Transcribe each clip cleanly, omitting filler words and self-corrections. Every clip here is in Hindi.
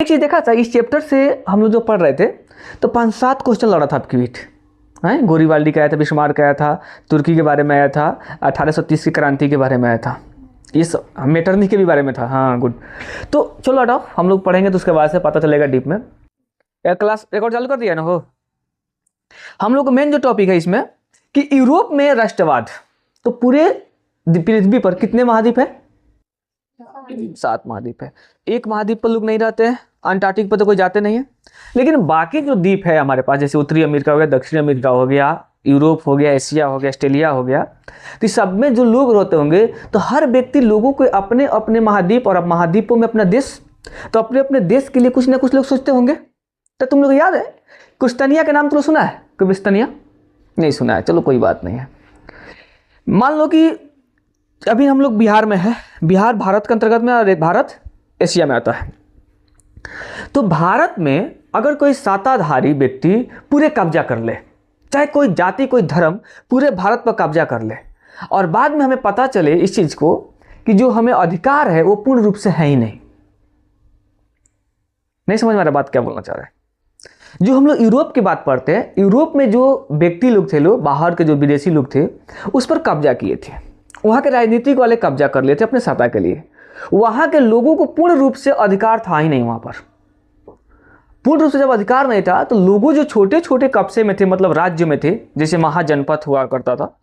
चीज़ देखा था इस चैप्टर से हम लोग जो पढ़ रहे थे तो 5-7 क्वेश्चन लड़ा था आपकी बीट है। गोरीवाल्डी का आया था, बिस्मार्क का आया था, तुर्की के बारे में आया था, 1830 की क्रांति के बारे में आया था, इस मेटरनी के भी बारे में था। हाँ गुड। तो चलो हटाओ, हम लोग पढ़ेंगे तो उसके बाद से पता चलेगा डीप में। क्लास रिकॉर्ड चालू कर दिया ना हो। हम लोग का मेन जो टॉपिक है इसमें कि यूरोप में राष्ट्रवाद। तो पूरे पृथ्वी पर कितने महाद्वीप है? 7 महाद्वीप है। एक महाद्वीप पर लोग नहीं रहते हैं, अंटार्कटिक पर तो कोई जाते नहीं है, लेकिन बाकी जो द्वीप है हमारे पास, जैसे उत्तरी अमेरिका हो गया, दक्षिण अमेरिका हो गया, यूरोप हो गया, एशिया हो गया, ऑस्ट्रेलिया हो गया, तो सब में जो लोग रहते होंगे तो हर व्यक्ति लोगों को अपने अपने महाद्वीप और महाद्वीपों में अपना देश, तो अपने अपने देश के लिए कुछ ना कुछ लोग सोचते होंगे। तो तुम लोग याद है कुश्तनिया के नाम तो सुना है? कुश्तनिया नहीं सुना है, चलो कोई बात नहीं है। मान लो कि अभी हम लोग बिहार में है, बिहार भारत के अंतर्गत में और भारत एशिया में आता है। तो भारत में अगर कोई सत्ताधारी व्यक्ति पूरे कब्जा कर ले, चाहे कोई जाति कोई धर्म पूरे भारत पर कब्जा कर ले, और बाद में हमें पता चले इस चीज को कि जो हमें अधिकार है वो पूर्ण रूप से है ही नहीं समझ में आ रहा बात क्या बोलना चाह रहे हैं। जो हम लोग यूरोप की बात पढ़ते हैं, यूरोप में जो व्यक्ति लोग थे, लोग बाहर के जो विदेशी लोग थे, उस पर कब्जा किए थे। वहाँ के राजनीतिक वाले कब्जा कर लिए थे अपने सत्ता के लिए। वहाँ के लोगों को पूर्ण रूप से अधिकार था ही नहीं। वहाँ पर पूर्ण रूप से जब अधिकार नहीं था तो लोगों जो छोटे छोटे कब्जे में थे, मतलब राज्य में थे, जैसे महाजनपद हुआ करता था,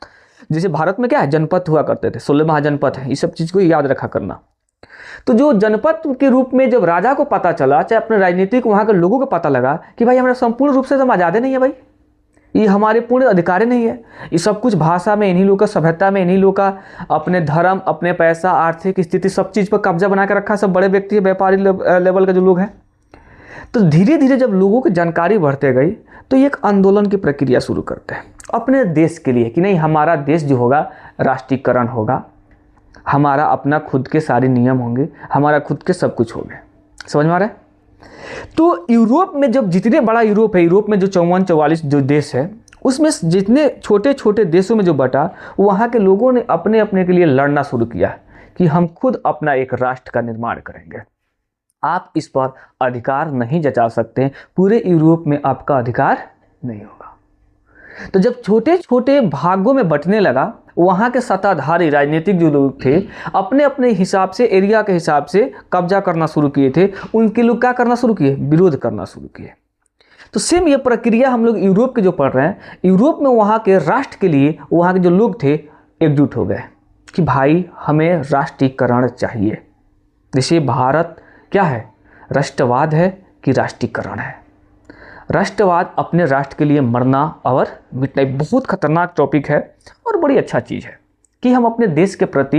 जैसे भारत में क्या है जनपद हुआ करते थे, 16 महाजनपद है, इस सब चीज़ को याद रखा करना। तो जो जनपद के रूप में जब राजा को पता चला, चाहे अपने राजनीतिक वहाँ के लोगों को पता लगा कि भाई हमारा संपूर्ण रूप से हम आज़ादी नहीं है, भाई ये हमारे पूर्ण अधिकार नहीं है, ये सब कुछ भाषा में इन्हीं लोग का, सभ्यता में इन्हीं लोग का, अपने धर्म, अपने पैसा, आर्थिक स्थिति, सब चीज़ पर कब्जा बना के रखा सब बड़े व्यक्ति, व्यापारी लेवल के जो लोग हैं। तो धीरे धीरे जब लोगों की जानकारी बढ़ते गई तो एक आंदोलन की प्रक्रिया शुरू करते हैं अपने देश के लिए कि नहीं हमारा देश जो होगा राष्ट्रीयकरण होगा, हमारा अपना खुद के सारे नियम होंगे, हमारा खुद के सब कुछ होंगे। समझ में आ रहा है? तो यूरोप में जब जितने बड़ा यूरोप है, यूरोप में जो 44 जो देश है, उसमें जितने छोटे छोटे देशों में जो बटा, वहाँ के लोगों ने अपने अपने के लिए लड़ना शुरू किया कि हम खुद अपना एक राष्ट्र का निर्माण करेंगे। आप इस पर अधिकार नहीं जता सकते, पूरे यूरोप में आपका अधिकार नहीं होगा। तो जब छोटे छोटे भागों में बंटने लगा, वहाँ के सत्ताधारी राजनीतिक जो लोग थे अपने अपने हिसाब से, एरिया के हिसाब से कब्जा करना शुरू किए थे। उनके लोग क्या करना शुरू किए? विरोध करना शुरू किए। तो सेम ये प्रक्रिया हम लोग यूरोप के जो पढ़ रहे हैं, यूरोप में वहाँ के राष्ट्र के लिए वहाँ के जो लोग थे एकजुट हो गए कि भाई हमें राष्ट्रीयकरण चाहिए। जैसे भारत क्या है, राष्ट्रवाद है कि राष्ट्रीयकरण है? राष्ट्रवाद अपने राष्ट्र के लिए मरना और मिटना, बहुत खतरनाक टॉपिक है और बड़ी अच्छा चीज़ है कि हम अपने देश के प्रति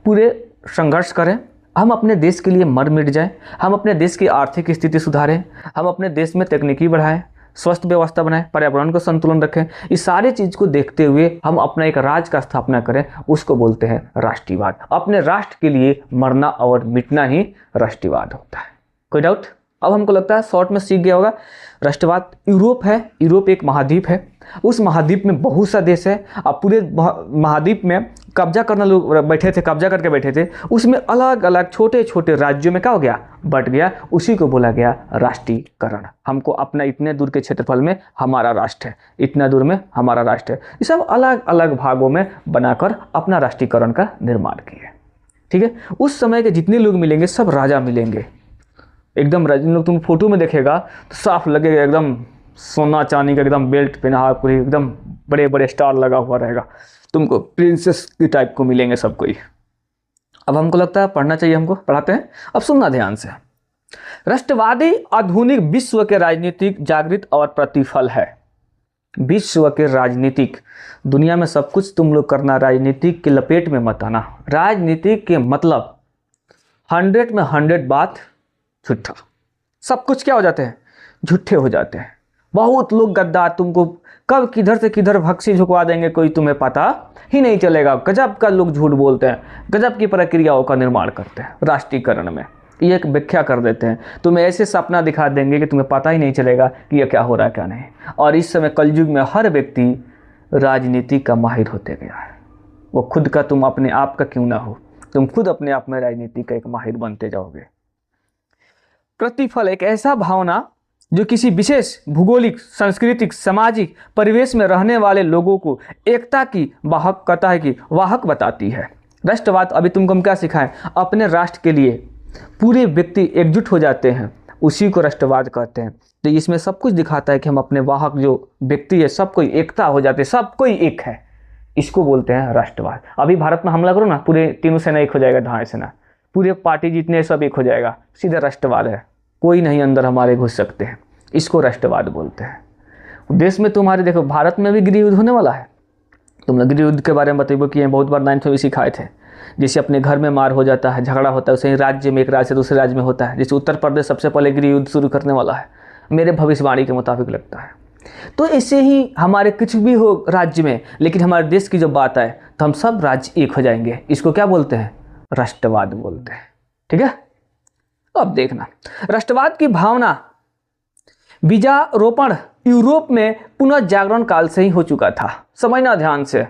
पूरे संघर्ष करें, हम अपने देश के लिए मर मिट जाएं, हम अपने देश की आर्थिक स्थिति सुधारें, हम अपने देश में तकनीकी बढ़ाएं, स्वस्थ व्यवस्था बनाएं, पर्यावरण को संतुलन रखें। इस सारे चीज़ को देखते हुए हम अपना एक राज्य का स्थापना करें, उसको बोलते हैं राष्ट्रीयवाद। अपने राष्ट्र के लिए मरना और मिटना ही राष्ट्रीयवाद होता है। कोई डाउट? अब हमको लगता है शॉर्ट में सीख गया होगा। राष्ट्रवाद यूरोप है, यूरोप एक महाद्वीप है, उस महाद्वीप में बहुत सा देश है। अब पूरे महाद्वीप में कब्जा करना लोग बैठे थे, कब्जा करके बैठे थे, उसमें अलग अलग छोटे छोटे राज्यों में क्या हो गया, बट गया। उसी को बोला गया राष्ट्रीयकरण। हमको अपना इतने दूर के क्षेत्रफल में हमारा राष्ट्र है, इतना दूर में हमारा राष्ट्र है, ये सब अलग अलग भागों में बनाकर अपना राष्ट्रीयकरण का निर्माण किए। ठीक है, उस समय के जितने लोग मिलेंगे सब राजा मिलेंगे, एकदम लोग तुम फोटो में देखेगा तो साफ लगेगा, एकदम सोना चांदी का एकदम बेल्ट पहना, पूरी एकदम बड़े बड़े स्टार लगा हुआ रहेगा, तुमको प्रिंसेस की टाइप को मिलेंगे सब कोई। अब हमको लगता है पढ़ना चाहिए, हमको पढ़ाते हैं। अब सुनना ध्यान से। राष्ट्रवादी आधुनिक विश्व के राजनीतिक जागृत और प्रतिफल है। विश्व के राजनीतिक, दुनिया में सब कुछ तुम लोग करना, राजनीतिक के लपेट में मत आना। राजनीतिक के मतलब 100 में 100 बात झूठा, सब कुछ क्या हो जाते हैं, झूठे हो जाते हैं। बहुत लोग गद्दार, तुमको कब किधर से किधर भक्सी झुकवा देंगे कोई तुम्हें पता ही नहीं चलेगा। गजब का लोग झूठ बोलते हैं, गजब की प्रक्रियाओं का निर्माण करते हैं राष्ट्रीयकरण में। ये एक व्याख्या कर देते हैं, तुम्हें ऐसे सपना दिखा देंगे कि तुम्हें पता ही नहीं चलेगा कि ये क्या हो रहा है क्या नहीं। और इस समय कलयुग में हर व्यक्ति राजनीति का माहिर होते गया है। वो खुद का, तुम अपने आप का क्यों ना हो, तुम खुद अपने आप में राजनीति का एक माहिर बनते जाओगे। प्रतिफल एक ऐसा भावना जो किसी विशेष भूगोलिक, सांस्कृतिक, सामाजिक परिवेश में रहने वाले लोगों को एकता की वाहक कहता है कि वाहक बताती है। राष्ट्रवाद अभी तुमको हम क्या सिखाएं, अपने राष्ट्र के लिए पूरे व्यक्ति एकजुट हो जाते हैं, उसी को राष्ट्रवाद कहते हैं। तो इसमें सब कुछ दिखाता है कि हम अपने वाहक जो व्यक्ति है सब कोई एकता हो जाते हैं, सब कोई एक है, इसको बोलते हैं राष्ट्रवाद। अभी भारत में हमला करो ना, पूरे तीनों सेना एक हो जाएगा, धाए सेना पूरे पार्टी जितने सब एक हो जाएगा, सीधा राष्ट्रवाद है, कोई नहीं अंदर हमारे घुस सकते हैं, इसको राष्ट्रवाद बोलते हैं। देश में तुम्हारे देखो भारत में भी गृह युद्ध होने वाला है, तुम लोग गृह युद्ध के बारे में बतेबो कि बहुत बार 9th में भी सिखाए थे। जैसे अपने घर में मार हो जाता है, झगड़ा होता है, उसे राज्य में एक राज्य से दूसरे राज्य में होता है। जैसे उत्तर प्रदेश सबसे पहले गृह युद्ध शुरू करने वाला है, मेरे भविष्यवाणी के मुताबिक लगता है। तो ऐसे ही हमारे कुछ भी हो राज्य में, लेकिन हमारे देश की जब बात आए तो हम सब राज्य एक हो जाएंगे, इसको क्या बोलते हैं, राष्ट्रवाद बोलते हैं। ठीक है, अब देखना, राष्ट्रवाद की भावना बीजारोपण यूरोप में पुनः जागरण काल से ही हो चुका था। समझना ध्यान से,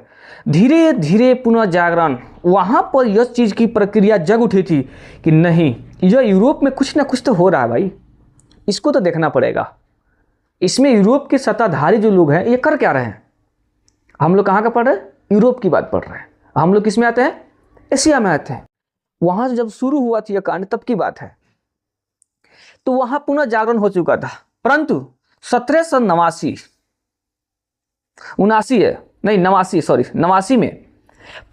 धीरे धीरे पुनः जागरण, वहां पर यह चीज की प्रक्रिया जग उठी थी कि नहीं, यह यूरोप में कुछ ना कुछ तो हो रहा है भाई, इसको तो देखना पड़ेगा। इसमें यूरोप के सत्ताधारी जो लोग हैं ये कर क्या रहे हैं। हम लोग कहाँ का पढ़ रहे हैं, यूरोप की बात पढ़ रहे हैं। हम लोग किस में आते हैं, एशिया में आते हैं। वहां से जब शुरू हुआ था यह कांड तब की बात है, तो वहां पुनः जागरण हो चुका था। परंतु 1789 में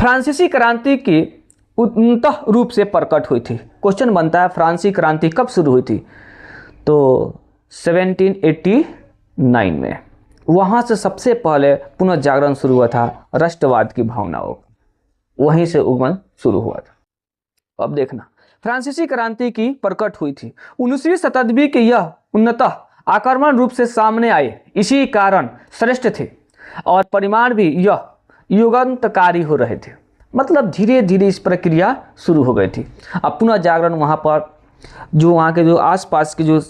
फ्रांसीसी क्रांति की उन्नत रूप से प्रकट हुई थी। क्वेश्चन बनता है फ्रांसीसी क्रांति कब शुरू हुई थी, तो 1789 में वहां से सबसे पहले पुनः जागरण शुरू हुआ था, राष्ट्रवाद की भावनाओं वहीं से उगमन शुरू हुआ था। अब देखना, फ्रांसीसी क्रांति की प्रकट हुई थी 19वीं शताब्दी के, यह उन्नत आक्रमण रूप से सामने आए, इसी कारण श्रेष्ठ थे और परिमाण भी यह युगांतकारी हो रहे थे। मतलब धीरे धीरे इस प्रक्रिया शुरू हो गई थी। अब पुनः जागरण वहाँ पर जो वहाँ के जो आसपास के जो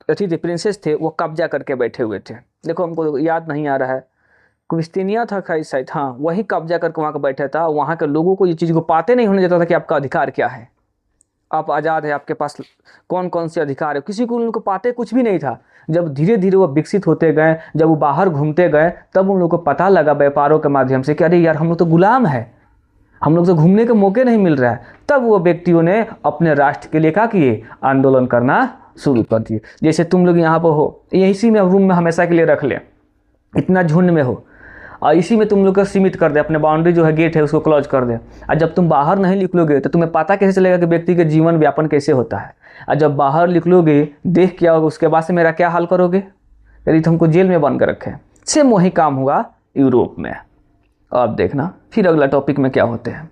अथी थे, प्रिंसेस थे, वो कब्जा करके बैठे हुए थे। देखो हमको याद नहीं आ रहा है, क्रिस्तीनिया था खाई शायद, हाँ वही कब्जा करके वहाँ का बैठा था। वहाँ के लोगों को ये चीज़ को पाते नहीं होने देता था कि आपका अधिकार क्या है, आप आज़ाद है, आपके पास कौन कौन से अधिकार है, किसी को उन लोग को पाते कुछ भी नहीं था। जब धीरे धीरे वो विकसित होते गए, जब वो बाहर घूमते गए, तब उन लोग को पता लगा व्यापारों के माध्यम से कि अरे यार हम लोग तो गुलाम है, हम लोग तो घूमने के मौके नहीं मिल रहा है। तब वो व्यक्तियों ने अपने राष्ट्र के लिए क्या किए, आंदोलन करना शुरू कर दिए। जैसे तुम लोग यहाँ पर हो, इसी में रूम में हमेशा के लिए रख ले, इतना झुंड में हो और इसी में तुम लोग को सीमित कर दे, अपने बाउंड्री जो है गेट है उसको क्लोज कर दे। और जब तुम बाहर नहीं निकलोगे तो तुम्हें पता कैसे चलेगा कि व्यक्ति के जीवन व्यापन कैसे होता है। और जब बाहर निकलोगे, देख क्या होगा, उसके बाद से मेरा क्या हाल करोगे, यदि तुमको जेल में बंद कर रखे। सेम वही काम हुआ यूरोप में। अब देखना फिर अगला टॉपिक में क्या होते हैं।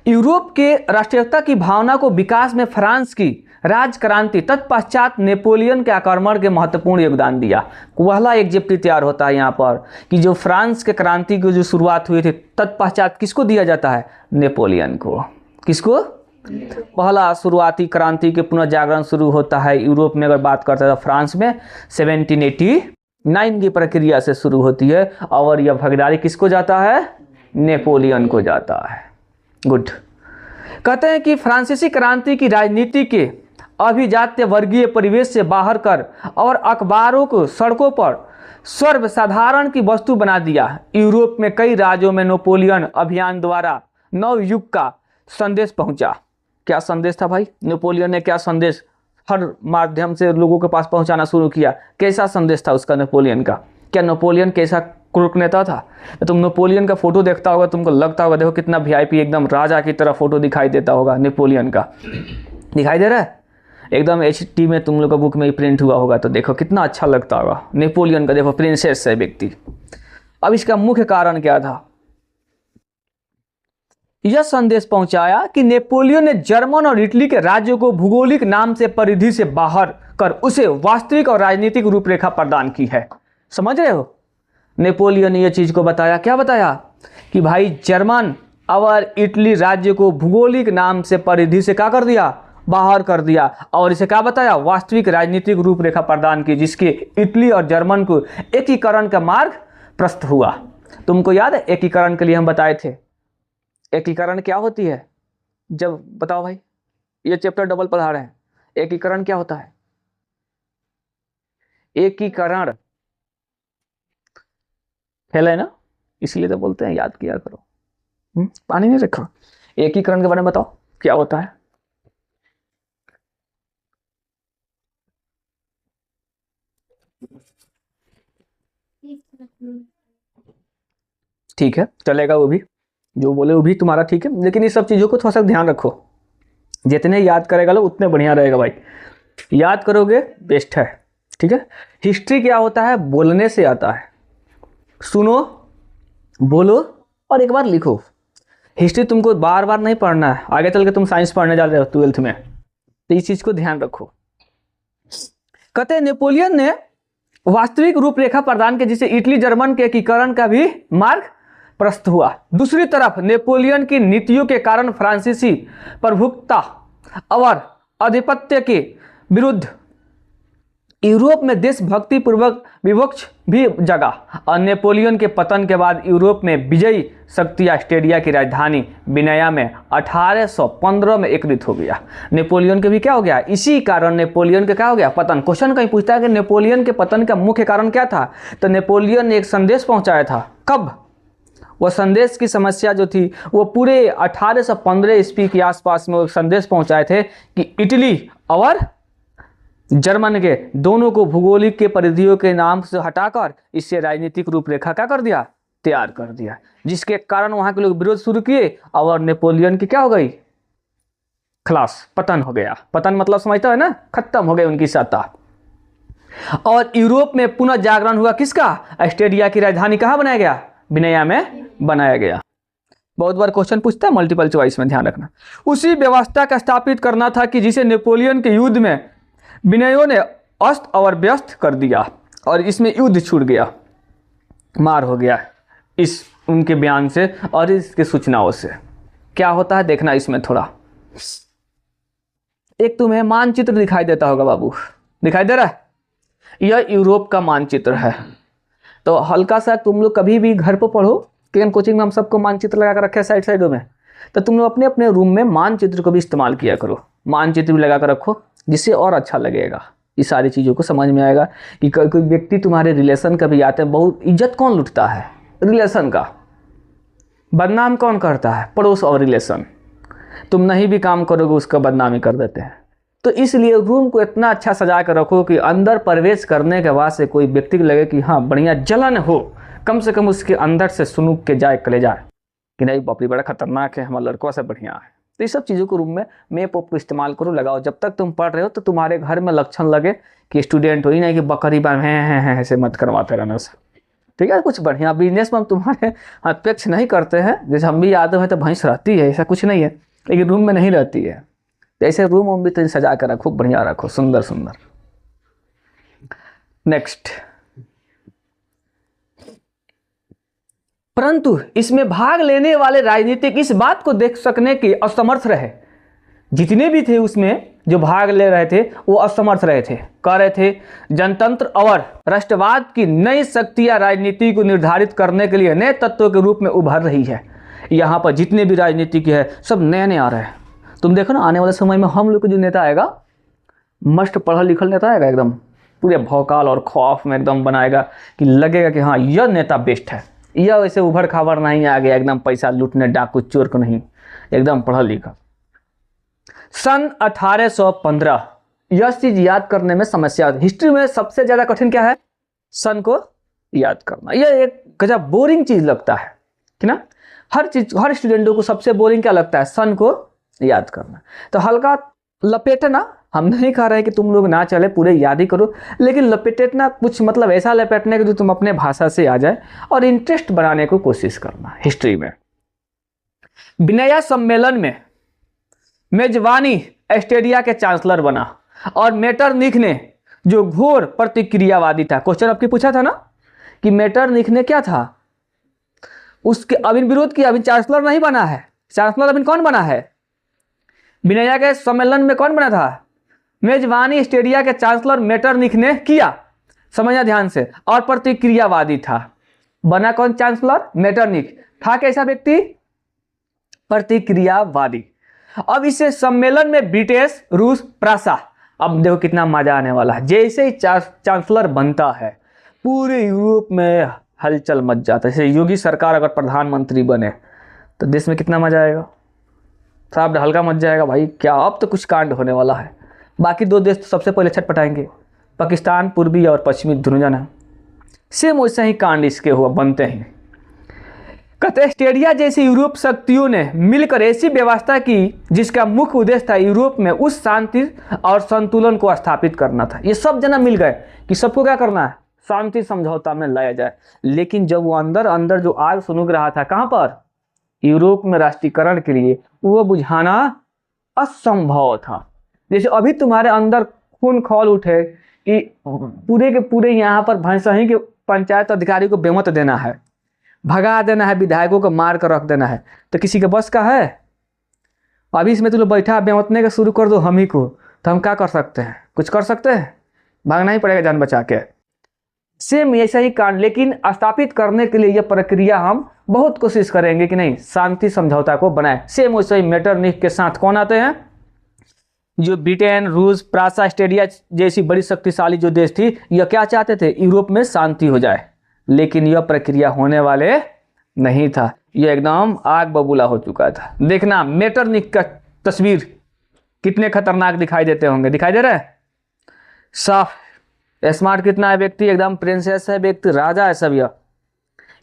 यूरोप के राष्ट्रीयता की भावना को विकास में फ्रांस की राजक्रांति तत्पश्चात नेपोलियन के आक्रमण के महत्वपूर्ण योगदान दिया। पहला एग्जिप्टी तैयार होता है यहाँ पर कि जो फ्रांस के क्रांति की जो शुरुआत हुई थी तत्पश्चात किसको दिया जाता है, नेपोलियन को। किसको, पहला शुरुआती क्रांति के पुनः जागरण शुरू होता है यूरोप में। अगर बात करते हैं तो फ्रांस में 1789 की प्रक्रिया से शुरू होती है और यह भागीदारी किसको जाता है, नेपोलियन को जाता है। गुड। कहते हैं कि फ्रांसीसी क्रांति की राजनीति के अभिजात्य वर्गीय परिवेश से बाहर कर और अखबारों को सड़कों पर सर्वसाधारण की वस्तु बना दिया। यूरोप में कई राज्यों में नेपोलियन अभियान द्वारा नव युग का संदेश पहुंचा। क्या संदेश था भाई, नेपोलियन ने क्या संदेश हर माध्यम से लोगों के पास पहुंचाना शुरू किया। कैसा संदेश था उसका, नेपोलियन का। क्या नेपोलियन कैसा क्रूर नेता था। तुम नेपोलियन का फोटो देखता होगा, तुमको लगता होगा देखो कितना वीआईपी एकदम राजा की तरह फोटो दिखाई देता होगा नेपोलियन का। दिखाई दे रहा है एकदम एचटी में, तुम लोग का बुक में ही प्रिंट हुआ होगा तो देखो कितना अच्छा लगता होगा नेपोलियन का। देखो प्रिंसेस है व्यक्ति। अब इसका मुख्य कारण क्या था, यह संदेश पहुंचाया कि नेपोलियन ने जर्मन और इटली के राज्यों को भौगोलिक नाम से परिधि से बाहर कर उसे वास्तविक और राजनीतिक रूपरेखा प्रदान की है। समझ रहे हो, नेपोलियन ने यह चीज को बताया, क्या बताया कि भाई जर्मन और इटली राज्य को भौगोलिक नाम से परिधि से क्या कर दिया, बाहर कर दिया। और इसे क्या बताया, वास्तविक राजनीतिक रूपरेखा प्रदान की, जिसके इटली और जर्मन को एकीकरण का मार्ग प्रशस्त हुआ। तुमको याद है एकीकरण के लिए हम बताए थे, एकीकरण क्या होती है, जब बताओ भाई, ये चैप्टर डबल पढ़ा रहे हैं। एकीकरण क्या होता है? एकीकरण फेल है ना, इसलिए तो बोलते हैं याद किया करो। पानी नहीं रखा। एकीकरण के बारे में बताओ क्या होता है? ठीक है, चलेगा, वो भी जो बोले वो भी तुम्हारा ठीक है, लेकिन इस सब चीज़ों को थोड़ा सा ध्यान रखो। जितने याद करेगा लोग उतने बढ़िया रहेगा भाई, याद करोगे बेस्ट है। ठीक है। हिस्ट्री क्या होता है? बोलने से आता है। सुनो, बोलो और एक बार लिखो। हिस्ट्री तुमको बार बार नहीं पढ़ना है, आगे चल के तुम साइंस पढ़ने जा रहे हो 12th में, तो इस चीज को ध्यान रखो। कहते हैं नेपोलियन ने वास्तविक रूपरेखा प्रदान की, जिससे इटली जर्मन के एकीकरण का भी मार्ग प्रशस्त हुआ। दूसरी तरफ नेपोलियन की नीतियों के कारण फ्रांसीसी प्रभुत्वता और आधिपत्य के विरुद्ध यूरोप में देशभक्ति पूर्वक विवक्ष भी जगा, और नेपोलियन के पतन के बाद यूरोप में विजयी शक्ति ऑस्ट्रिया की राजधानी विनया में 1815 में एकत्रित हो गया। नेपोलियन के भी क्या हो गया? इसी कारण नेपोलियन के क्या हो गया? पतन। क्वेश्चन कहीं पूछता है कि नेपोलियन के पतन का मुख्य कारण क्या था, तो नेपोलियन ने एक संदेश पहुंचाया था। कब? वह संदेश की समस्या जो थी वो पूरे 1815 ईस्वी के आसपास में वो संदेश पहुंचाए थे कि इटली और जर्मन के दोनों को भूगोलिक के परिधियों के नाम से हटाकर इससे राजनीतिक रूपरेखा क्या कर दिया? तैयार कर दिया, जिसके कारण वहां के लोग विरोध शुरू किए और नेपोलियन की क्या हो गई? खलास, पतन हो गया। पतन मतलब समझता है ना, खत्म हो गई उनकी सत्ता। और यूरोप में पुनः जागरण हुआ किसका? ऑस्ट्रिया की राजधानी कहाँ बनाया गया? विनया में बनाया गया। बहुत बार क्वेश्चन पूछता है मल्टीपल चॉइस में, ध्यान रखना। उसी व्यवस्था का स्थापित करना था कि जिसे नेपोलियन के युद्ध में विनयों ने अस्त और व्यस्त कर दिया, और इसमें युद्ध छूट गया, मार हो गया इस उनके बयान से और इसके सूचनाओं से। क्या होता है देखना इसमें थोड़ा। एक तुम्हें मानचित्र दिखाई देता होगा बाबू, दिखाई दे रहा है? यह यूरोप का मानचित्र है। तो हल्का सा तुम लोग कभी भी घर पर पढ़ो, क्योंकि कोचिंग में हम सबको मानचित्र लगा कर रखे साइड साइडों में, तो तुम लोग अपने अपने रूम में मानचित्र को भी इस्तेमाल किया करो। मानचित्र भी लगा कर रखो, जिससे और अच्छा लगेगा, ये सारी चीज़ों को समझ में आएगा कि कोई व्यक्ति तुम्हारे रिलेशन का भी आते हैं। बहुत इज्जत कौन लुटता है? रिलेशन का। बदनाम कौन करता है? पड़ोस और रिलेशन। तुम नहीं भी काम करोगे उसका बदनामी कर देते हैं। तो इसलिए रूम को इतना अच्छा सजा कर रखो कि अंदर प्रवेश करने के बाद से कोई व्यक्ति को लगे कि हाँ बढ़िया जलन हो, कम से कम उसके अंदर से सुनूक के जाए कले जाए कि नहीं बाप रे बड़ा खतरनाक है, हमारा लड़कों से बढ़िया है। तो ये सब चीज़ों को रूम में मैप को इस्तेमाल करो, लगाओ। जब तक तुम पढ़ रहे हो तो तुम्हारे घर में लक्षण लगे कि स्टूडेंट हो ही नहीं कि बकरी बार हैं ऐसे मत करवाते रहना से। ठीक है, कुछ बढ़िया बिजनेस में हम तुम्हारे अपेक्ष नहीं करते हैं। जैसे हम भी यादव हैं तो भैंस रहती है, ऐसा कुछ नहीं है, लेकिन रूम में नहीं रहती है। तो ऐसे रूम भी तो सजा कर रखो, बढ़िया रखो, सुंदर सुंदर। नेक्स्ट, परंतु इसमें भाग लेने वाले राजनीतिक इस बात को देख सकने के असमर्थ रहे। जितने भी थे उसमें जो भाग ले रहे थे वो असमर्थ रहे थे। कह रहे थे जनतंत्र और राष्ट्रवाद की नई शक्तियां राजनीति को निर्धारित करने के लिए नए तत्वों के रूप में उभर रही है। यहाँ पर जितने भी राजनीतिक है सब नए नए आ रहे हैं। तुम देखो ना, आने वाले समय में हम लोग को जो नेता आएगा, मस्त पढ़ा लिखल नेता आएगा, एकदम पूरे भौकाल और खौफ में एकदम बनाएगा कि लगेगा कि हाँ यह नेता बेस्ट है। यह वैसे उभर खाबर नहीं आ गया एकदम पैसा लूटने डाकू चोर को नहीं, एकदम पढ़ा लिखा। सन 1815, यह चीज याद करने में समस्या होती है। हिस्ट्री में सबसे ज्यादा कठिन क्या है? सन को याद करना। यह एक गजब बोरिंग चीज लगता है कि ना, हर चीज, हर स्टूडेंटों को सबसे बोरिंग क्या लगता है? सन को याद करना। तो हल्का लपेटना, हम नहीं कह रहे कि तुम लोग ना चले पूरे याद ही करो, लेकिन लपेटना कुछ मतलब ऐसा लपेटने के जो तुम अपने भाषा से आ जाए और इंटरेस्ट बनाने को कोशिश करना हिस्ट्री में। विनया सम्मेलन में मेजबानी ऑस्ट्रिया के चांसलर बना और मेटरनिख ने जो घोर प्रतिक्रियावादी था। क्वेश्चन आपकी पूछा था ना कि मेटरनिख ने क्या था, उसके अबिन विरोध किया। अबिन चांसलर नहीं बना है, चांसलर अबिन कौन बना है? विनया के सम्मेलन में कौन बना था? मेजबानी ऑस्ट्रिया के चांसलर मेटरनिख ने किया, समझना ध्यान से, और प्रतिक्रियावादी था। बना कौन चांसलर? मेटरनिख। था कैसा व्यक्ति? प्रतिक्रियावादी। अब इसे सम्मेलन में ब्रिटिश, रूस, प्रासा, अब देखो कितना मजा आने वाला है। जैसे ही चांसलर बनता है पूरे यूरोप में हलचल मच जाता है। जैसे योगी सरकार अगर प्रधानमंत्री बने तो देश में कितना मजा आएगा, सब हल्का मच जाएगा भाई। क्या अब तो कुछ कांड होने वाला है। बाकी दो देश तो सबसे पहले छटपटाएंगे, पाकिस्तान, पूर्वी और पश्चिमी दोनों जाना। सेम वैसे ही कांड इसके हुआ बनते हैं। कटेस्टेरिया जैसी यूरोप शक्तियों ने मिलकर ऐसी व्यवस्था की जिसका मुख्य उद्देश्य था यूरोप में उस शांति और संतुलन को स्थापित करना था। ये सब जना मिल गए कि सबको क्या करना है, शांति समझौता में लाया जाए। लेकिन जब वो अंदर अंदर जो आग सुनग रहा था, कहाँ पर, यूरोप में राष्ट्रीयकरण के लिए, वो बुझाना असंभव था। जैसे अभी तुम्हारे अंदर खून खौल उठे कि पूरे के पूरे यहाँ पर भैंसही के पंचायत अधिकारी को बेमत देना है, भगा देना है, विधायकों को मार कर रख देना है, तो किसी के बस का है? अभी इसमें तुम लोग बैठा बेमतने का शुरू कर दो हम ही को, तो हम क्या कर सकते हैं? कुछ कर सकते हैं? भागना ही पड़ेगा जान बचा के। सेम ऐसा ही कांड, लेकिन स्थापित करने के लिए यह प्रक्रिया हम बहुत कोशिश करेंगे कि नहीं शांति समझौता को बनाए। सेम वैसे ही मेटरनिख के साथ कौन आते हैं, जो ब्रिटेन, रूस, प्रासा, ऑस्ट्रेलिया जैसी बड़ी शक्तिशाली जो देश थी, यह क्या चाहते थे, यूरोप में शांति हो जाए। लेकिन यह प्रक्रिया होने वाले नहीं था, यह एकदम आग बबूला हो चुका था। देखना मेटरनिख का तस्वीर कितने खतरनाक दिखाई देते होंगे, दिखाई दे रहा है साफ। स्मार्ट कितना है व्यक्ति, एकदम प्रिंसेस है व्यक्ति, राजा है सब। यह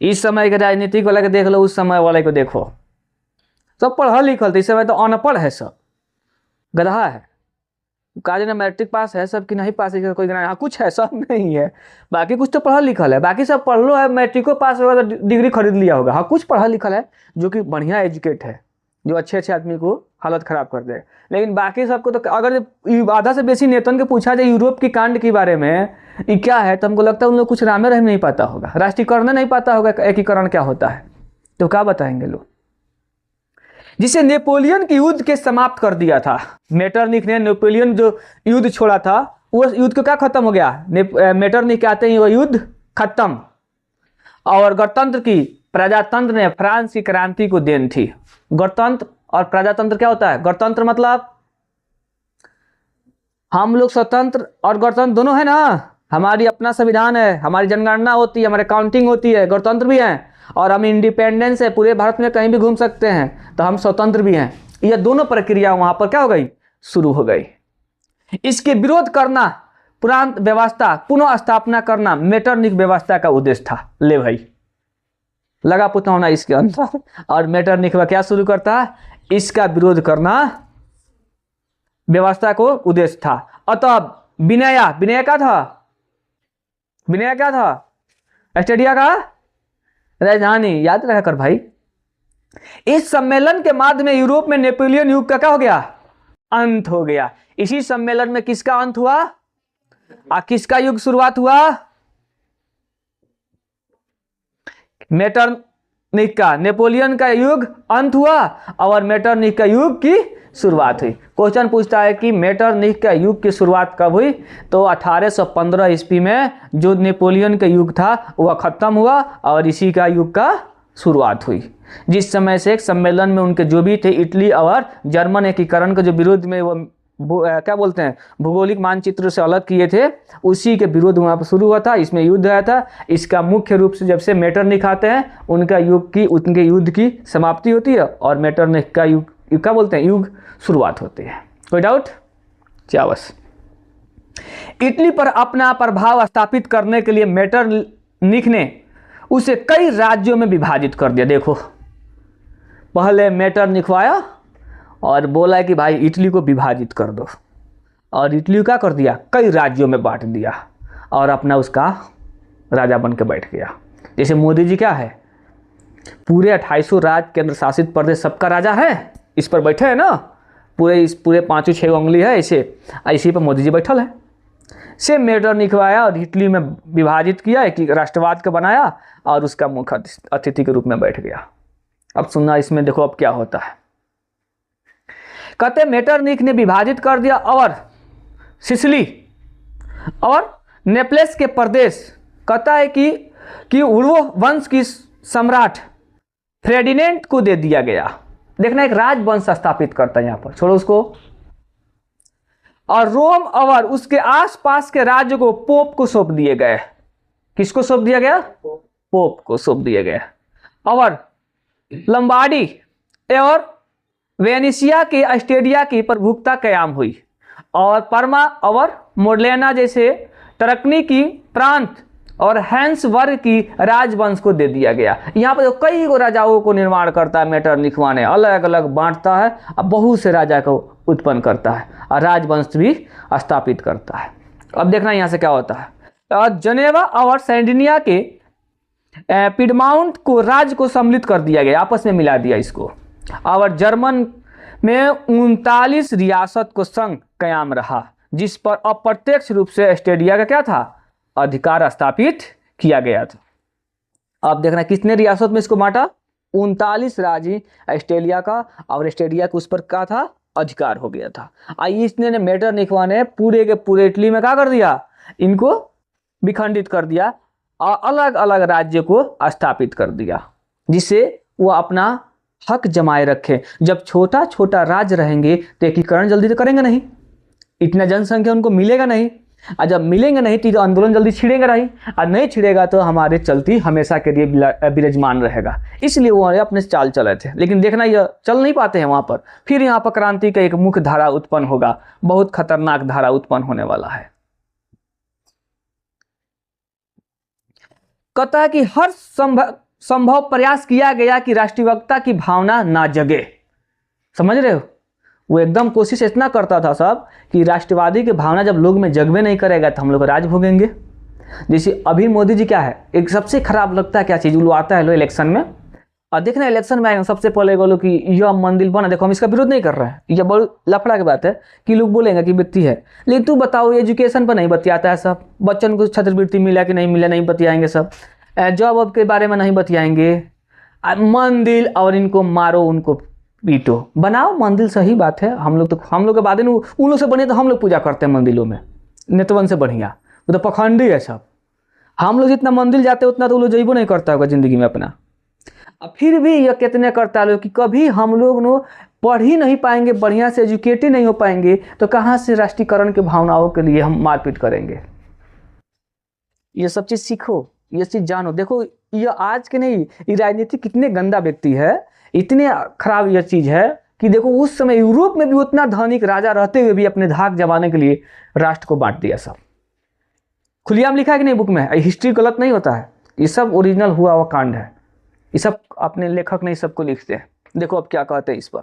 इस समय के राजनीतिक वाले को देख लो, उस समय वाले को देखो, सब पढ़ा लिखल था। इस समय तो अनपढ़ है, सब गधा है। काजे ना मैट्रिक पास है सब कि नहीं पास है, कोई हाँ कुछ है, सब नहीं है। बाकी कुछ तो पढ़ा लिखल है, बाकी सब पढ़ लो है, मैट्रिको पास होगा तो डिग्री खरीद लिया होगा। हाँ कुछ पढ़ा लिखल है जो कि बढ़िया एजुकेट है, जो अच्छे अच्छे आदमी को हालत खराब कर दे। लेकिन बाकी सबको तो, अगर आधा से बेसी नेतन के पूछा जाए यूरोप की कांड के बारे में ये क्या है, तो हमको लगता है उन लोग कुछ रामे रहीम नहीं पता होगा, राष्ट्रीयकरण नहीं पता होगा, एकीकरण क्या होता है, तो क्या बताएंगे लोग। जिसे नेपोलियन के युद्ध के समाप्त कर दिया था। मेटरनिख ने नेपोलियन जो युद्ध छोड़ा था, वो युद्ध को क्या खत्म हो गया, मेटरनिख के आते ही वो युद्ध खत्म। और गणतंत्र की, प्रजातंत्र ने फ्रांस की क्रांति को देन थी। गणतंत्र और प्रजातंत्र क्या होता है, गणतंत्र मतलब हम लोग स्वतंत्र और गणतंत्र दोनों है ना, हमारी अपना संविधान है, हमारी जनगणना होती है, हमारी काउंटिंग होती है, गणतंत्र भी है। और हम इंडिपेंडेंस है, पूरे भारत में कहीं भी घूम सकते हैं, तो हम स्वतंत्र भी हैं। यह दोनों प्रक्रिया वहां पर क्या हो गई, शुरू हो गई। इसके विरोध करना, पुरान व्यवस्था पुनः स्थापना करना मेटरनिख व्यवस्था का उद्देश्य था। ले भाई लगा पुतौना इसके अंदर। और मेटरनिख क्या शुरू करता है, इसका विरोध करना व्यवस्था को उद्देश्य था। अतः विनय क्या था, विनय क्या था, ऑस्ट्रेलिया का राजधानी, याद रखा कर भाई। इस सम्मेलन के माध्यम में यूरोप में नेपोलियन युग का क्या हो गया, अंत हो गया। इसी सम्मेलन में किसका अंत हुआ, किसका युग शुरुआत हुआ, मेटरनिख का। नेपोलियन का युग अंत हुआ और मेटरनिख का युग की शुरुआत हुई। क्वेश्चन पूछता है कि मेटरनिख का युग की शुरुआत कब हुई, तो 1815 ईस्वी में जो नेपोलियन का युग था वह खत्म हुआ और इसी का युग का शुरुआत हुई। जिस समय से एक सम्मेलन में उनके जो भी थे इटली और जर्मन एकीकरण के जो विरोध में वो क्या बोलते हैं भौगोलिक मानचित्र से अलग किए थे, उसी के विरोध वहाँ पर शुरू हुआ था। इसमें युद्ध आया था। इसका मुख्य रूप से जब से मेटरनिख आते हैं उनके युद्ध की समाप्ति होती है और मेटरनिख का युग क्या बोलते हैं, युग शुरुआत होती है। कोई डाउट? क्या बस इटली पर अपना प्रभाव स्थापित करने के लिए मेटरनिख ने उसे कई राज्यों में विभाजित कर दिया। देखो पहले मेटरनिख आया और बोला कि भाई इटली को विभाजित कर दो, और इटली को क्या कर दिया, कई राज्यों में बांट दिया और अपना उसका राजा बन के बैठ गया। जैसे मोदी जी क्या है, पूरे 2800 राज्य केंद्र शासित प्रदेश सबका राजा है, इस पर बैठे हैं ना, पूरे 5-6 उंगली है ऐसे, इसी पर मोदी जी बैठल है। से मेटरनिख आया और इटली में विभाजित किया, एक राष्ट्रवाद का बनाया और उसका मुख्य अतिथि के रूप में बैठ गया। अब सुनना इसमें, देखो अब क्या होता है। कहते मेटरनिख ने विभाजित कर दिया और सिसिली और नेपल्स के प्रदेश, कहता है कि उर्वो वंश की सम्राट फ्रेडिनेंट को दे दिया गया। देखना एक राजवंश स्थापित करता है यहाँ पर, छोड़ो उसको। और रोम और उसके आसपास के राज्य को पोप को सौंप दिए गए। किसको सौंप दिया गया? पोप को सौंप दिया गया। और लंबार्डी और वेनेशिया की अस्टेरिया की प्रभुता कायम हुई और परमा और मोडलेना जैसे टरकनी की प्रांत और हैंसवर्ग की राजवंश को दे दिया गया। यहाँ पर कई गो राजाओं को निर्माण करता है मेटरनिख ने, अलग अलग बांटता है और बहुत से राजा को उत्पन्न करता है और राजवंश भी स्थापित करता है। अब देखना यहाँ से क्या होता है। और जनेवा और सैंडिनिया के पिडमाउंट को राज्य को सम्मिलित कर दिया गया, आपस में मिला दिया इसको। और जर्मन में 39 रियासत को संघ कायम रहा, जिस पर अप्रत्यक्ष रूप से अस्ट्रेलिया का क्या था? अधिकार स्थापित किया गया था। अब देखना कितने रियासत में इसको बांटा? 39 राज्य ऑस्ट्रेलिया का, और ऑस्ट्रेलिया के उस पर क्या था? अधिकार हो गया था। आई इसने मेटरनिख ने पूरे के पूरे इटली में क्या कर दिया? इनको विखंडित कर दिया और अलग अलग राज्य को स्थापित कर दिया, जिससे वो अपना हक जमाए रखे। जब छोटा छोटा राज्य रहेंगे तो एकीकरण जल्दी तो करेंगे नहीं, इतना जनसंख्या उनको मिलेगा नहीं, और जब मिलेंगे नहीं तो आंदोलन जल्दी छिड़ेगा नहीं, और नहीं छिड़ेगा तो हमारे चलती हमेशा के लिए विराजमान रहेगा। इसलिए वो अपने चाल चले थे, लेकिन देखना यह चल नहीं पाते हैं वहाँ पर। फिर यहाँ पर क्रांति का एक मुख्य धारा उत्पन्न होगा, बहुत खतरनाक धारा उत्पन्न होने वाला है। कहता है कि हर संभव प्रयास किया गया कि राष्ट्रीयता की भावना ना जगे। समझ रहे हो? वो एकदम कोशिश इतना करता था सब कि राष्ट्रवादी की भावना जब लोग में जगवे नहीं करेगा तो हम लोग राज भोगेंगे। जैसे अभी मोदी जी क्या है, एक सबसे खराब लगता है क्या चीज़, वो आता है लो इलेक्शन में, और देखना इलेक्शन में आएगा सबसे पहले बोलो कि यह मंदिर बना, देखो हम इसका विरोध नहीं कर रहे हैं, यह बहुत लफड़ा की बात है कि लोग बोलेंगे कि व्यक्ति है, लेकिन तू बताओ एजुकेशन पर नहीं बतियाता है सब, बच्चन को छात्रवृत्ति मिला कि नहीं मिला नहीं बतियाएंगे सब, जॉब अब के बारे में नहीं बतियाएंगे, मंदिर और इनको मारो उनको पीटो, बनाओ मंदिर, सही बात है। हम लोग के बाद में उन लोग से बने तो हम लोग पूजा करते हैं मंदिरों में, नेतवन से बढ़िया, वो तो पखंडी है सब। हम लोग जितना मंदिर जाते हैं उतना तो वो लोग जइबो नहीं करता होगा जिंदगी में अपना। अब फिर भी यह कितने करता है कि कभी हम लोग नो पढ़ ही नहीं पाएंगे, बढ़िया से एजुकेटेड नहीं हो पाएंगे, तो कहाँ से राष्ट्रीयकरण की भावनाओं के लिए हम मारपीट करेंगे। ये सब चीज़ सीखो, ये चीज़ जानो। देखो ये आज के नहीं, ये राजनीति कितने गंदा व्यक्ति है, इतने खराब यह चीज़ है कि देखो उस समय यूरोप में भी उतना धनिक राजा रहते हुए भी अपने धाक जमाने के लिए राष्ट्र को बांट दिया। सब खुलेआम लिखा है कि नहीं बुक में, हिस्ट्री गलत नहीं होता है, ये सब ओरिजिनल हुआ हुआ कांड है, ये सब अपने लेखक नहीं सबको लिखते हैं। देखो अब क्या कहते हैं इस पर।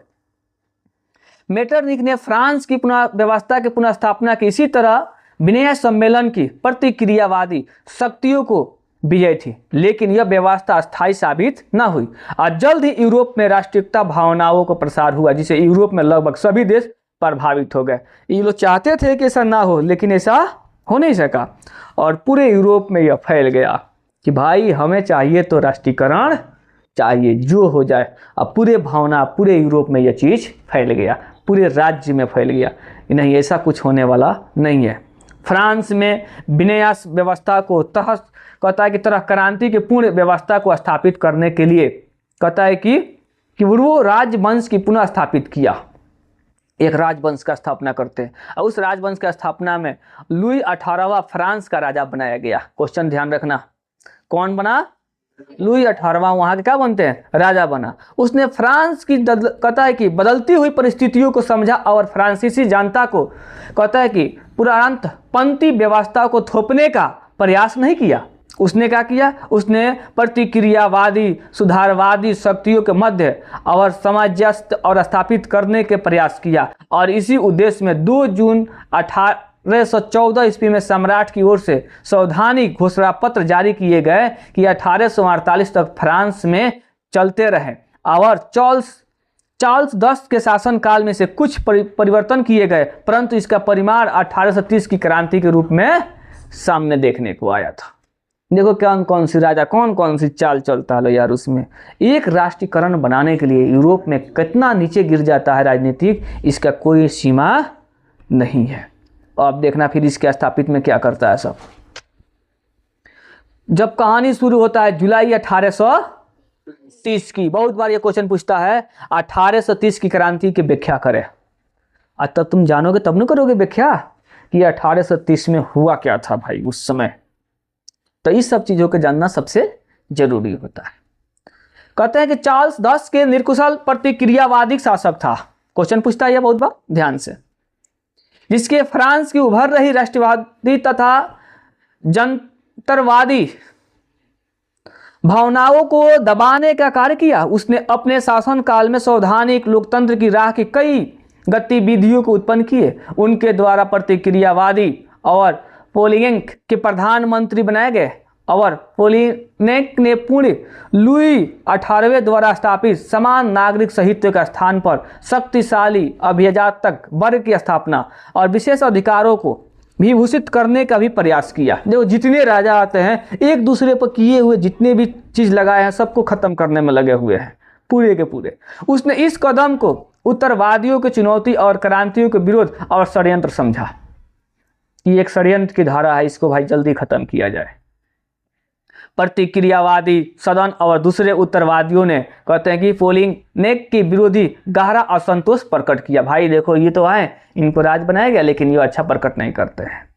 मेटरनिख ने फ्रांस की पुनः व्यवस्था की पुनः स्थापना की, इसी तरह विनय सम्मेलन की प्रतिक्रियावादी शक्तियों को विजय थी, लेकिन यह व्यवस्था अस्थायी साबित न हुई और जल्द ही यूरोप में राष्ट्रीयता भावनाओं को प्रसार हुआ, जिससे यूरोप में लगभग सभी देश प्रभावित हो गए। ये लोग चाहते थे कि ऐसा ना हो, लेकिन ऐसा हो नहीं सका और पूरे यूरोप में यह फैल गया कि भाई हमें चाहिए तो राष्ट्रीयकरण चाहिए, जो हो जाए। अब पूरे भावना पूरे यूरोप में यह चीज़ फैल गया, पूरे राज्य में फैल गया। नहीं, ऐसा कुछ होने वाला नहीं है। फ्रांस में विन्यास व्यवस्था को कहता है कि तरह क्रांति के पूर्ण व्यवस्था को स्थापित करने के लिए कहता है कि वो राजवंश की पुनः स्थापित किया, एक राजवंश का स्थापना करते हैं। और उस राजवंश का स्थापना में लुई 18वां फ्रांस का राजा बनाया गया। क्वेश्चन ध्यान रखना, कौन बना? लुई 18वां वहाँ के क्या बनते हैं? राजा बना। उसने फ्रांस की कहता है कि बदलती हुई परिस्थितियों को समझा और फ्रांसीसी जनता को कहता है कि पुरातनपंथी व्यवस्था को थोपने का प्रयास नहीं किया। उसने क्या किया? उसने प्रतिक्रियावादी सुधारवादी शक्तियों के मध्य और सामंजस्य और स्थापित करने के प्रयास किया और इसी उद्देश्य में 2 जून 1814 ईस्वी में सम्राट की ओर से संवैधानिक घोषणा पत्र जारी किए गए कि 1848 तक फ्रांस में चलते रहे और चार्ल्स 10 के शासनकाल में से कुछ परिवर्तन किए गए, परंतु इसका परिमाण 1830 की क्रांति के रूप में सामने देखने को आया था। देखो कौन सी राजा कौन सी चाल चलता है यार। उसमें एक राष्ट्रीयकरण बनाने के लिए यूरोप में कितना नीचे गिर जाता है राजनीतिक, इसका कोई सीमा नहीं है। अब देखना फिर इसके स्थापित में क्या करता है सब। जब कहानी शुरू होता है जुलाई 1800 1830 की, बहुत बार ये क्वेश्चन पूछता है 1830 की क्रांति की व्याख्या करें। तब तुम जानोगे तब न करोगे व्याख्या कि 1830 में हुआ क्या था भाई उस समय। तो इस सब चीजों को जानना सबसे जरूरी होता है। कहते हैं कि चार्ल्स 10 के निरकुशल प्रतिक्रियावादी शासक था। क्वेश्चन पूछता है बहुत बार, ध्यान से। जिसके फ्रांस की उभर रही राष्ट्रवादी तथा जनतरवादी भावनाओं को दबाने का कार्य किया। उसने अपने शासन काल में संवैधानिक लोकतंत्र की राह की कई गतिविधियों को उत्पन्न किए। उनके द्वारा प्रतिक्रियावादी और पोलिनेक के प्रधानमंत्री बनाए गए और पोलिनेक ने पुण्य लुई 18वें द्वारा स्थापित समान नागरिक साहित्य का स्थान पर शक्तिशाली अभिजातक वर्ग की स्थापना और विशेष अधिकारों को विभूषित करने का भी प्रयास किया। जो जितने राजा आते हैं एक दूसरे पर किए हुए जितने भी चीज लगाए हैं सबको खत्म करने में लगे हुए हैं पूरे के पूरे। उसने इस कदम को उत्तरवादियों की चुनौती और क्रांतियों के विरोध और षड्यंत्र समझा कि एक षड्यंत्र की धारा है, इसको भाई जल्दी खत्म किया जाए। प्रतिक्रियावादी सदन और दूसरे उत्तरवादियों ने कहते हैं कि पोलिनेक के विरोधी गहरा असंतोष प्रकट किया। भाई देखो ये तो है, इनको राज बनाया गया लेकिन ये अच्छा प्रकट नहीं करते हैं।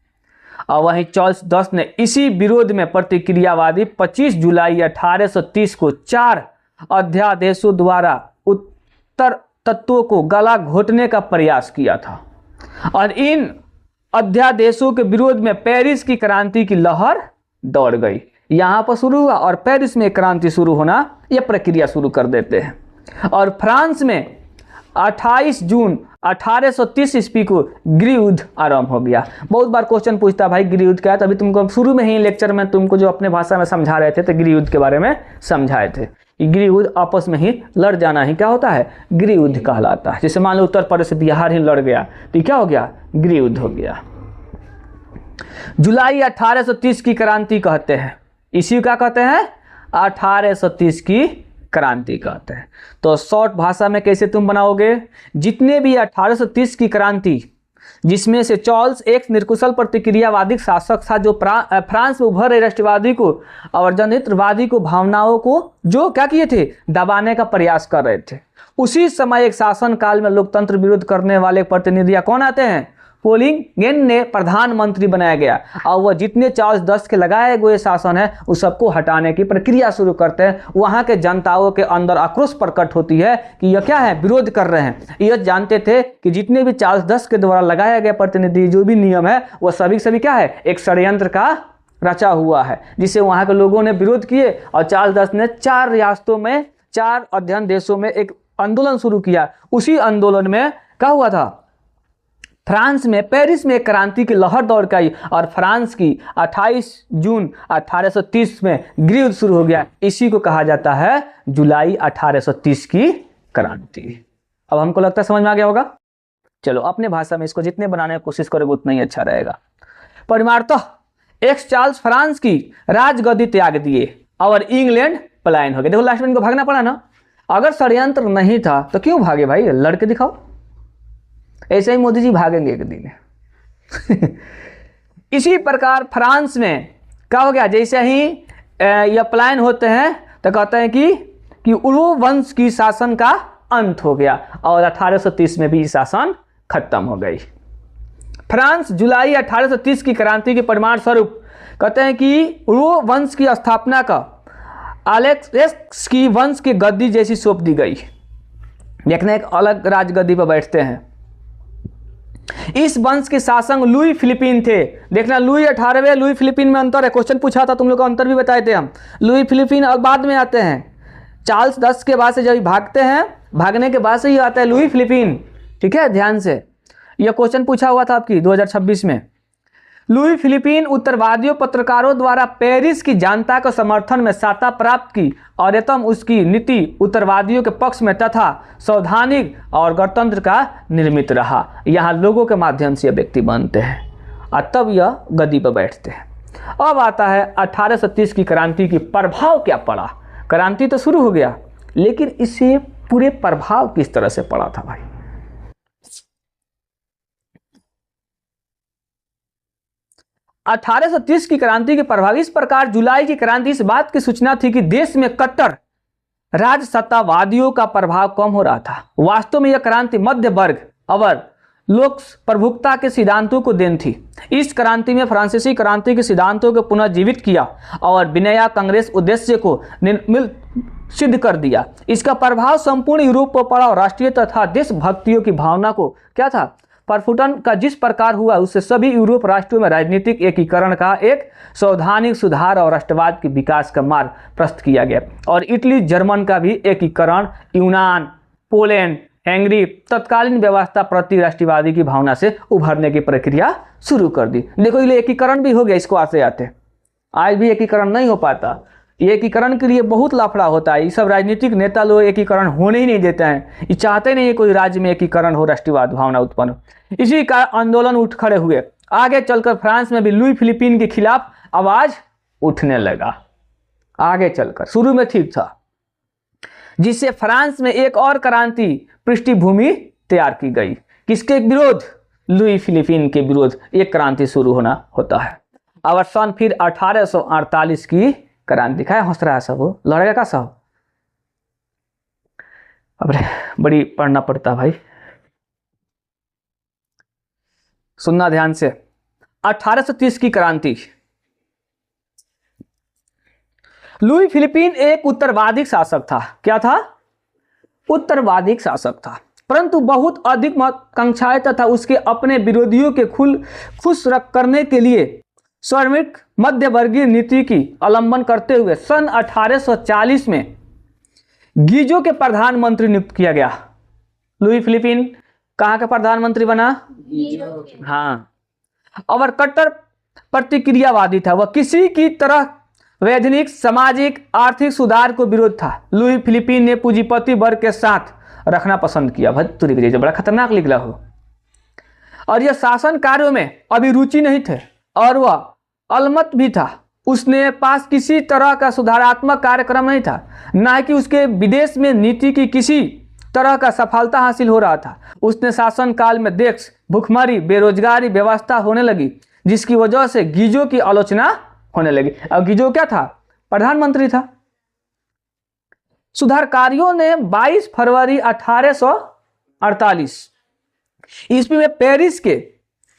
और वहीं चार्ल्स 10 ने इसी विरोध में प्रतिक्रियावादी 25 जुलाई 1830 को 4 अध्यादेशों द्वारा उत्तर तत्वों को गला घोटने का प्रयास किया था। और इन अध्यादेशों के विरोध में पेरिस की क्रांति की लहर दौड़ गई। यहां पर शुरू हुआ और पेरिस में क्रांति शुरू होना, यह प्रक्रिया शुरू कर देते हैं। और फ्रांस में 28 जून 1830 ईस्वी को गृहयुद्ध आरंभ हो गया। बहुत बार क्वेश्चन पूछता भाई गृहयुद्ध क्या है। तभी तुमको शुरू में ही लेक्चर में तुमको जो अपने भाषा में समझा रहे थे तो गृहयुद्ध के बारे में समझाए थे। गृहयुद्ध आपस में ही लड़ जाना ही क्या होता है, गृहयुद्ध कहलाता है। जैसे मान लो उत्तर प्रदेश से बिहार ही लड़ गया तो क्या हो गया, गृहयुद्ध हो गया। जुलाई 1830 की क्रांति कहते हैं, इसी क्या कहते हैं, 1830 की क्रांति कहते हैं। तो शॉर्ट भाषा में कैसे तुम बनाओगे, जितने भी 1830 की क्रांति जिसमें से चार्ल्स एक निरकुशल प्रतिक्रियावादी शासक था जो फ्रांस में उभर रहे राष्ट्रवादी को और जनहितवादी को भावनाओं को जो क्या किए थे, दबाने का प्रयास कर रहे थे। उसी समय एक शासन काल में लोकतंत्र विरोध करने वाले प्रतिनिधियां कौन आते हैं, पोलिनेक ने प्रधानमंत्री बनाया गया और वह जितने चार्ल्स 10 के लगाए हुए शासन है उस सबको हटाने की प्रक्रिया शुरू करते हैं। वहां के जनताओं के अंदर आक्रोश प्रकट होती है कि यह क्या है, विरोध कर रहे हैं। यह जानते थे कि जितने भी चार्ल्स 10 के द्वारा लगाया गया प्रतिनिधि जो भी नियम है वह सभी क्या है, एक षड्यंत्र का रचा हुआ है, जिसे वहां के लोगों ने विरोध किए। और चार्ल्स 10 ने 4 रियासतों में 4 अध्ययन देशों में एक आंदोलन शुरू किया। उसी आंदोलन में क्या हुआ था, फ्रांस में पेरिस में क्रांति की लहर दौड़ गई और फ्रांस की 28 जून 1830 में गृहयुद्ध शुरू हो गया। इसी को कहा जाता है जुलाई 1830 की क्रांति। अब हमको लगता है समझ में आ गया होगा। चलो अपने भाषा में इसको जितने बनाने की कोशिश करोगे उतना ही अच्छा रहेगा। परिणामतः एक्स चार्ल्स फ्रांस की राजगद्दी त्याग दिए और इंग्लैंड पलायन हो गया। देखो लास्ट में इनको भागना पड़ा ना। अगर षड्यंत्र नहीं था तो क्यों भागे भाई, लड़के दिखाओ। ऐसे ही मोदी जी भागेंगे एक दिन। इसी प्रकार फ्रांस में क्या हो गया, जैसे ही यह पलायन होते हैं तो कहते हैं कि उलू वंश की शासन का अंत हो गया और 1830 में भी शासन खत्म हो गई। फ्रांस जुलाई 1830 की क्रांति के परिणाम स्वरूप कहते हैं कि उलू वंश की स्थापना का अलेक्स की वंश की गद्दी जैसी सौंप दी गई। देखना एक अलग राजगद्दी पर बैठते हैं। इस वंश के शासक लुई फिलिपिन थे। देखना लुई 18वें लुई फिलिपिन में अंतर है। क्वेश्चन पूछा था तुम लोग को, अंतर भी बताए थे हम। लुई फिलिपिन और बाद में आते हैं चार्ल्स 10 के बाद से, जब भागते हैं भागने के बाद से ही आता है लुई फिलिपिन। ठीक है, ध्यान से यह क्वेश्चन पूछा हुआ था आपकी 2026 में। लुई फिलिपिन उत्तरवादियों पत्रकारों द्वारा पेरिस की जनता के समर्थन में सत्ता प्राप्त की और एतम उसकी नीति उत्तरवादियों के पक्ष में तथा संवैधानिक और गणतंत्र का निर्मित रहा। यहाँ लोगों के माध्यम से यह व्यक्ति बनते हैं और तब यह गद्दी पर बैठते हैं। अब आता है 1830 की क्रांति की प्रभाव क्या पड़ा। क्रांति तो शुरू हो गया लेकिन इससे पूरे प्रभाव किस तरह से पड़ा था भाई। 1830 की क्रांति के प्रभाव इस प्रकार। जुलाई की क्रांति इस बात की सूचना थी कि देश में कट्टर राजसत्तावादियों का प्रभाव कम हो रहा था। वास्तव में यह क्रांति मध्य वर्ग और लोक प्रभुत्ता के सिद्धांतों को देन थी। इस क्रांति में फ्रांसीसी क्रांति के सिद्धांतों को पुनर्जीवित किया और विनया कांग्रेस उद्देश्य को सिद्ध कर दिया। इसका प्रभाव संपूर्ण यूरोप पर पड़ा और राष्ट्रीय तथा देशभक्तियों की भावना को क्या था, प्रफुटन का जिस प्रकार हुआ, उससे सभी यूरोप राष्ट्रों में राजनीतिक एकीकरण का एक सैद्धांतिक सुधार और राष्ट्रवाद के विकास का मार्ग प्रस्तुत किया गया। और इटली जर्मन का भी एकीकरण, यूनान, पोलैंड, हंगरी तत्कालीन व्यवस्था प्रति राष्ट्रवादी की भावना से उभरने की प्रक्रिया शुरू कर दी। देखो ये एकीकरण भी हो गया इसको आते आते। आज भी एकीकरण नहीं हो पाता। ये एकीकरण के लिए बहुत लफड़ा होता है। ये सब राजनीतिक नेता लोग एकीकरण होने ही नहीं देते हैं। ये चाहते नहीं है कोई राज्य में एकीकरण हो, राष्ट्रवाद भावना उत्पन्न हो। इसी का आंदोलन उठ खड़े हुए। आगे चलकर फ्रांस में भी लुई फिलिपीन के खिलाफ आवाज उठने लगा। आगे चलकर शुरू में ठीक था, जिससे फ्रांस में एक और क्रांति पृष्ठभूमि तैयार की गई। किसके विरोध? लुई फिलिपीन के विरोध एक क्रांति शुरू होता है। और सन फिर 1848 की क्रांति। दिखाया हंस रहा है सब, वो लड़ेगा का सब। अबे बड़ी पढ़ना पड़ता भाई, सुनना ध्यान से। 1830 की क्रांति। लुई फिलिपीन एक उत्तरवादी शासक था। क्या था? उत्तरवादी शासक था, परंतु बहुत अधिक महत्वाकांक्षाएं तथा उसके अपने विरोधियों के खुश करने के लिए श्रमिक मध्यवर्गीय नीति की अवलंबन करते हुए सन 1840 में गीजो के प्रधानमंत्री नियुक्त किया गया। लुई फिलिपीन कहाँ का प्रधानमंत्री बना? हाँ। और कट्टर प्रतिक्रियावादी था। वह किसी की तरह वैधानिक, सामाजिक, आर्थिक सुधार को विरोध था। लुई फिलिपीन ने पूंजीपति वर्ग के साथ रखना पसंद किया। भत्तुरी के बड़ा खतरनाक निकला हो। और यह शासन कार्यों में अभिरुचि नहीं थे और वह अलमत भी था। उसने पास किसी तरह का सुधारात्मक कार्यक्रम नहीं था, न कि उसके विदेश में नीति की किसी तरह का सफलता हासिल हो रहा था। उसने शासन काल में देश भूखमरी, बेरोजगारी व्यवस्था होने लगी, जिसकी वजह से गीजो की आलोचना होने लगी। और गीजो क्या था? प्रधानमंत्री था। सुधारकारियों ने 22 फरवरी 1848 ईस्वी में पेरिस के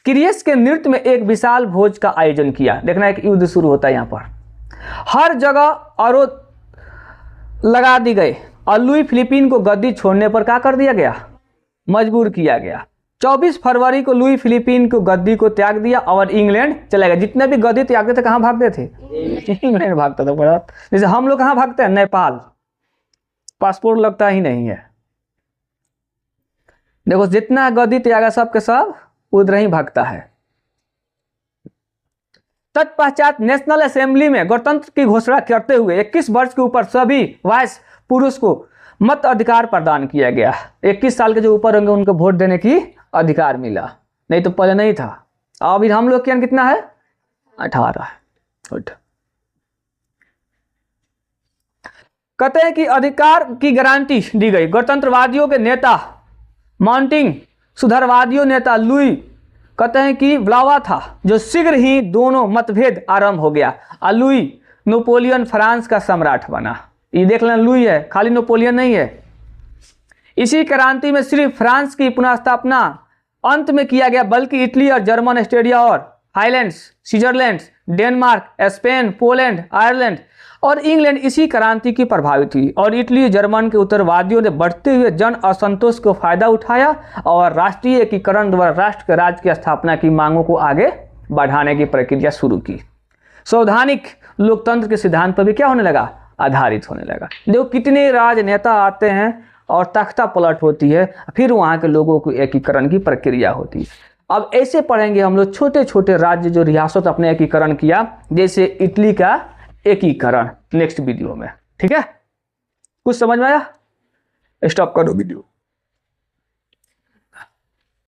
क्रियस के नृत्य में एक विशाल भोज का आयोजन किया। देखना एक युद्ध शुरू होता है यहाँ पर। हर जगह अवरोध लगा दी गए और लुई फिलिपीन को गद्दी छोड़ने पर क्या कर दिया गया? मजबूर किया गया। 24 फरवरी को लुई फिलिपीन को गद्दी को त्याग दिया और इंग्लैंड चला गया। जितने भी गद्दी त्यागते थे कहाँ भागते थे? इंग्लैंड भागता था। बड़ा जैसे हम लोग कहाँ भागते हैं? नेपाल। पासपोर्ट लगता ही नहीं है। देखो जितना गद्दी त्यागा सब के सब उधर ही भागता है। तत्पश्चात नेशनल असेंबली में गणतंत्र की घोषणा करते हुए 21 वर्ष के ऊपर सभी वायस पुरुष को मत अधिकार प्रदान किया गया। 21 साल के जो ऊपर होंगे उनको वोट देने की अधिकार मिला, नहीं तो पहले नहीं था। अभी हम लोग के कितना है? 18 है। कहते हैं कि अधिकार की गारंटी दी गई। गणतंत्रवादियों के नेता माउंटिंग, सुधारवादियों नेता लुई कहते हैं कि ब्लावा था, जो शीघ्र ही दोनों मतभेद आरंभ हो गया और लुई नेपोलियन फ्रांस का सम्राट बना। ये देख लेना, लुई है, खाली नेपोलियन नहीं है। इसी क्रांति में सिर्फ फ्रांस की पुनर्स्थापना अंत में किया गया, बल्कि इटली और जर्मन ऑस्ट्रेलिया और highlands, Switzerland, Denmark, Spain, Poland, Ireland और इंग्लैंड इसी क्रांति की प्रभावित हुई। और इटली जर्मन के उत्तरवादियों ने बढ़ते हुए जन असंतोष को फायदा उठाया और राष्ट्रीय एकीकरण द्वारा राष्ट्र के राज्य की स्थापना की मांगों को आगे बढ़ाने की प्रक्रिया शुरू की। संवैधानिक लोकतंत्र के सिद्धांत पर भी क्या होने लगा? आधारित होने लगा। देखो कितने राजनेता आते हैं और तख्ता पलट होती है, फिर वहाँ के लोगों को एकीकरण की प्रक्रिया होती है। अब ऐसे पढ़ेंगे हम लोग छोटे छोटे राज्य जो रियासत अपने एकीकरण किया, जैसे इटली का एकीकरण नेक्स्ट वीडियो में। ठीक है, कुछ समझ में आया? स्टॉप करो वीडियो।